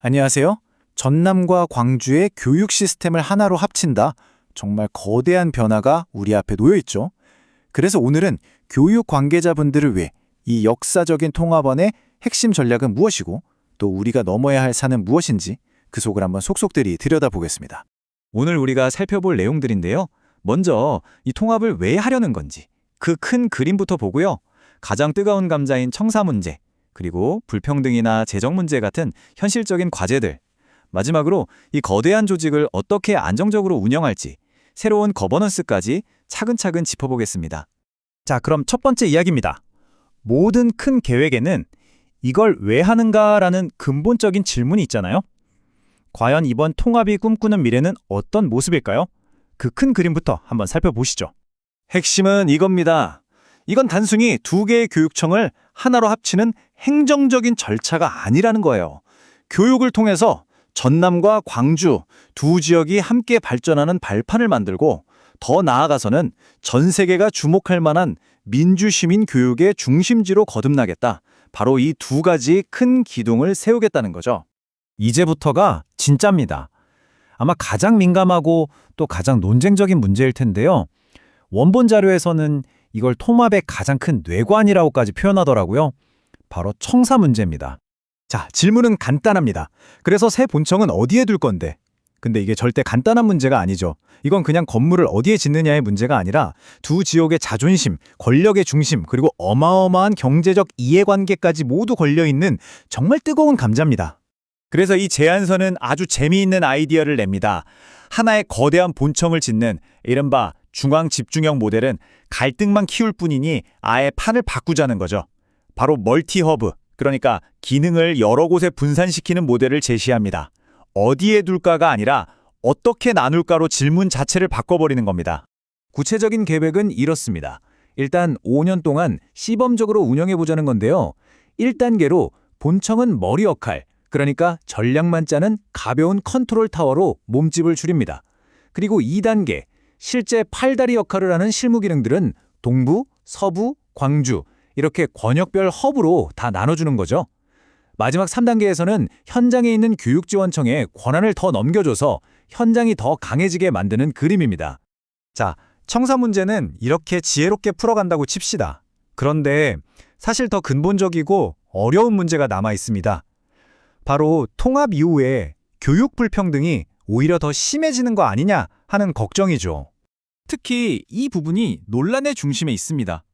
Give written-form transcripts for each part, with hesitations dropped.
안녕하세요. 전남과 광주의 교육 시스템을 하나로 합친다. 정말 거대한 변화가 우리 앞에 놓여 있죠. 그래서 오늘은 교육 관계자분들을 위해 이 역사적인 통합원의 핵심 전략은 무엇이고 또 우리가 넘어야 할 산은 무엇인지 그 속을 한번 속속들이 들여다보겠습니다. 오늘 우리가 살펴볼 내용들인데요. 먼저 이 통합을 왜 하려는 건지 그 큰 그림부터 보고요. 가장 뜨거운 감자인 청사 문제, 그리고 불평등이나 재정 문제 같은 현실적인 과제들, 마지막으로 이 거대한 조직을 어떻게 안정적으로 운영할지 새로운 거버넌스까지 차근차근 짚어보겠습니다. 자, 그럼 첫 번째 이야기입니다. 모든 큰 계획에는 이걸 왜 하는가라는 근본적인 질문이 있잖아요. 과연 이번 통합이 꿈꾸는 미래는 어떤 모습일까요? 그 큰 그림부터 한번 살펴보시죠. 핵심은 이겁니다. 이건 단순히 두 개의 교육청을 하나로 합치는 행정적인 절차가 아니라는 거예요. 교육을 통해서 전남과 광주 두 지역이 함께 발전하는 발판을 만들고 더 나아가서는 전 세계가 주목할 만한 민주시민 교육의 중심지로 거듭나겠다. 바로 이 두 가지 큰 기둥을 세우겠다는 거죠. 이제부터가 진짜입니다. 아마 가장 민감하고 또 가장 논쟁적인 문제일 텐데요. 원본 자료에서는 이걸 통합의 가장 큰 뇌관이라고까지 표현하더라고요. 바로 청사 문제입니다. 자, 질문은 간단합니다. 그래서 새 본청은 어디에 둘 건데? 근데 이게 절대 간단한 문제가 아니죠. 이건 그냥 건물을 어디에 짓느냐의 문제가 아니라 두 지역의 자존심, 권력의 중심, 그리고 어마어마한 경제적 이해관계까지 모두 걸려있는 정말 뜨거운 감자입니다. 그래서 이 제안서는 아주 재미있는 아이디어를 냅니다. 하나의 거대한 본청을 짓는 이른바 중앙 집중형 모델은 갈등만 키울 뿐이니 아예 판을 바꾸자는 거죠. 바로 멀티허브, 그러니까 기능을 여러 곳에 분산시키는 모델을 제시합니다. 어디에 둘까가 아니라 어떻게 나눌까로 질문 자체를 바꿔버리는 겁니다. 구체적인 계획은 이렇습니다. 일단 5년 동안 시범적으로 운영해보자는 건데요. 1단계로 본청은 머리 역할, 그러니까 전략만 짜는 가벼운 컨트롤 타워로 몸집을 줄입니다. 그리고 2단계, 실제 팔다리 역할을 하는 실무 기능들은 동부, 서부, 광주 이렇게 권역별 허브로 다 나눠주는 거죠. 마지막 3단계에서는 현장에 있는 교육지원청에 권한을 더 넘겨줘서 현장이 더 강해지게 만드는 그림입니다. 자, 청사 문제는 이렇게 지혜롭게 풀어간다고 칩시다. 그런데 사실 더 근본적이고 어려운 문제가 남아 있습니다. 바로 통합 이후에 교육 불평등이 오히려 더 심해지는 거 아니냐 하는 걱정이죠. 특히 이 부분이 논란의 중심에 있습니다.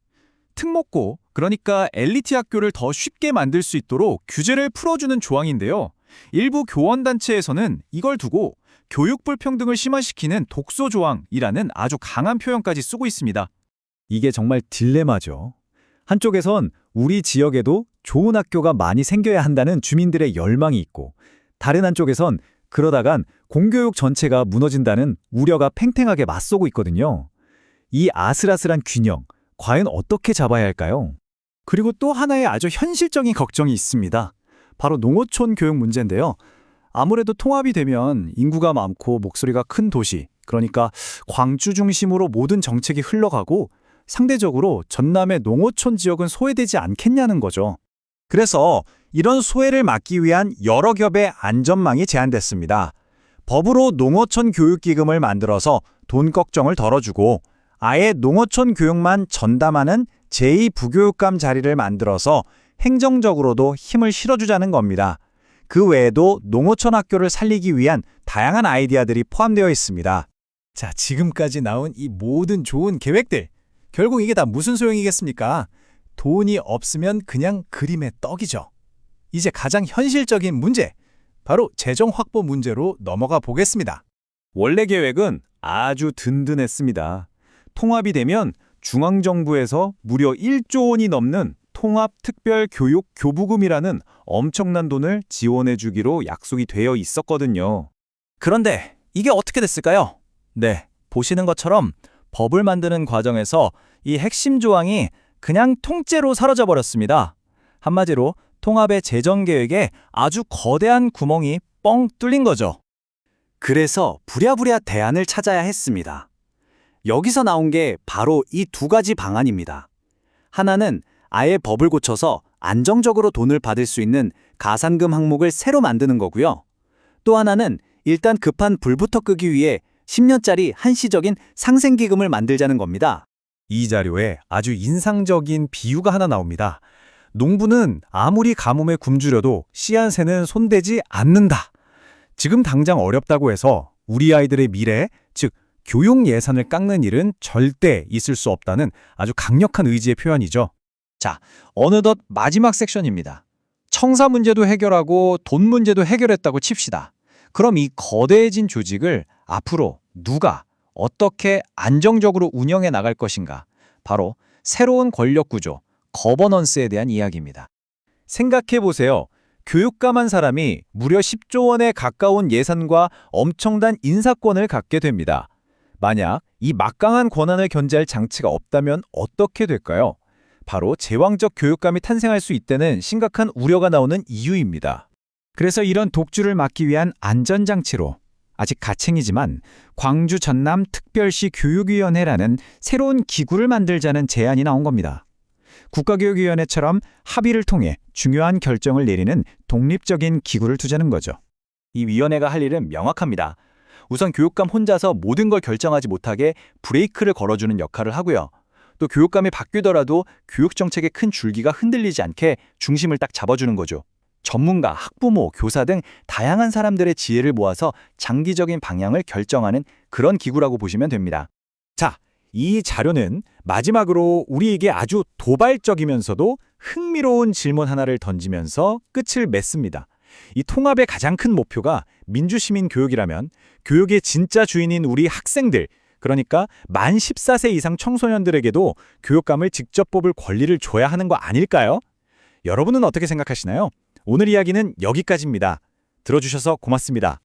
특목고, 그러니까 엘리트 학교를 더 쉽게 만들 수 있도록 규제를 풀어주는 조항인데요. 일부 교원단체에서는 이걸 두고 교육 불평등을 심화시키는 독소 조항이라는 아주 강한 표현까지 쓰고 있습니다. 이게 정말 딜레마죠. 한쪽에선 우리 지역에도 좋은 학교가 많이 생겨야 한다는 주민들의 열망이 있고, 다른 한쪽에선 그러다간 공교육 전체가 무너진다는 우려가 팽팽하게 맞서고 있거든요. 이 아슬아슬한 균형, 과연 어떻게 잡아야 할까요? 그리고 또 하나의 아주 현실적인 걱정이 있습니다. 바로 농어촌 교육 문제인데요. 아무래도 통합이 되면 인구가 많고 목소리가 큰 도시, 그러니까 광주 중심으로 모든 정책이 흘러가고 상대적으로 전남의 농어촌 지역은 소외되지 않겠냐는 거죠. 그래서 이런 소외를 막기 위한 여러 겹의 안전망이 제안됐습니다. 법으로 농어촌 교육기금을 만들어서 돈 걱정을 덜어주고 아예 농어촌 교육만 전담하는 제2부교육감 자리를 만들어서 행정적으로도 힘을 실어주자는 겁니다. 그 외에도 농어촌 학교를 살리기 위한 다양한 아이디어들이 포함되어 있습니다. 자, 지금까지 나온 이 모든 좋은 계획들, 결국 이게 다 무슨 소용이겠습니까? 돈이 없으면 그냥 그림의 떡이죠. 이제 가장 현실적인 문제, 바로 재정 확보 문제로 넘어가 보겠습니다. 원래 계획은 아주 든든했습니다. 통합이 되면 중앙정부에서 무려 1조 원이 넘는 통합특별교육교부금이라는 엄청난 돈을 지원해 주기로 약속이 되어 있었거든요. 그런데 이게 어떻게 됐을까요? 네, 보시는 것처럼 법을 만드는 과정에서 이 핵심 조항이 그냥 통째로 사라져 버렸습니다. 한마디로 통합의 재정 계획에 아주 거대한 구멍이 뻥 뚫린 거죠. 그래서 부랴부랴 대안을 찾아야 했습니다. 여기서 나온 게 바로 이 두 가지 방안입니다. 하나는 아예 법을 고쳐서 안정적으로 돈을 받을 수 있는 가산금 항목을 새로 만드는 거고요. 또 하나는 일단 급한 불부터 끄기 위해 10년짜리 한시적인 상생기금을 만들자는 겁니다. 이 자료에 아주 인상적인 비유가 하나 나옵니다. 농부는 아무리 가뭄에 굶주려도 씨앗에는 손대지 않는다. 지금 당장 어렵다고 해서 우리 아이들의 미래, 즉 교육 예산을 깎는 일은 절대 있을 수 없다는 아주 강력한 의지의 표현이죠. 어느덧 마지막 섹션입니다. 청사 문제도 해결하고 돈 문제도 해결했다고 칩시다. 그럼 이 거대해진 조직을 앞으로 누가 어떻게 안정적으로 운영해 나갈 것인가? 바로 새로운 권력 구조, 거버넌스에 대한 이야기입니다. 생각해보세요. 교육감한 사람이 무려 10조 원에 가까운 예산과 엄청난 인사권을 갖게 됩니다. 만약 이 막강한 권한을 견제할 장치가 없다면 어떻게 될까요? 바로 제왕적 교육감이 탄생할 수 있다는 심각한 우려가 나오는 이유입니다. 그래서 이런 독주를 막기 위한 안전장치로 아직 가칭이지만 광주 전남 특별시 교육위원회라는 새로운 기구를 만들자는 제안이 나온 겁니다. 국가교육위원회처럼 합의를 통해 중요한 결정을 내리는 독립적인 기구를 두자는 거죠. 이 위원회가 할 일은 명확합니다. 우선 교육감 혼자서 모든 걸 결정하지 못하게 브레이크를 걸어주는 역할을 하고요. 또 교육감이 바뀌더라도 교육정책의 큰 줄기가 흔들리지 않게 중심을 딱 잡아주는 거죠. 전문가, 학부모, 교사 등 다양한 사람들의 지혜를 모아서 장기적인 방향을 결정하는 그런 기구라고 보시면 됩니다. 자, 이 자료는 마지막으로 우리에게 아주 도발적이면서도 흥미로운 질문 하나를 던지면서 끝을 맺습니다. 이 통합의 가장 큰 목표가 민주시민 교육이라면 교육의 진짜 주인인 우리 학생들, 그러니까 만 14세 이상 청소년들에게도 교육감을 직접 뽑을 권리를 줘야 하는 거 아닐까요? 여러분은 어떻게 생각하시나요? 오늘 이야기는 여기까지입니다. 들어주셔서 고맙습니다.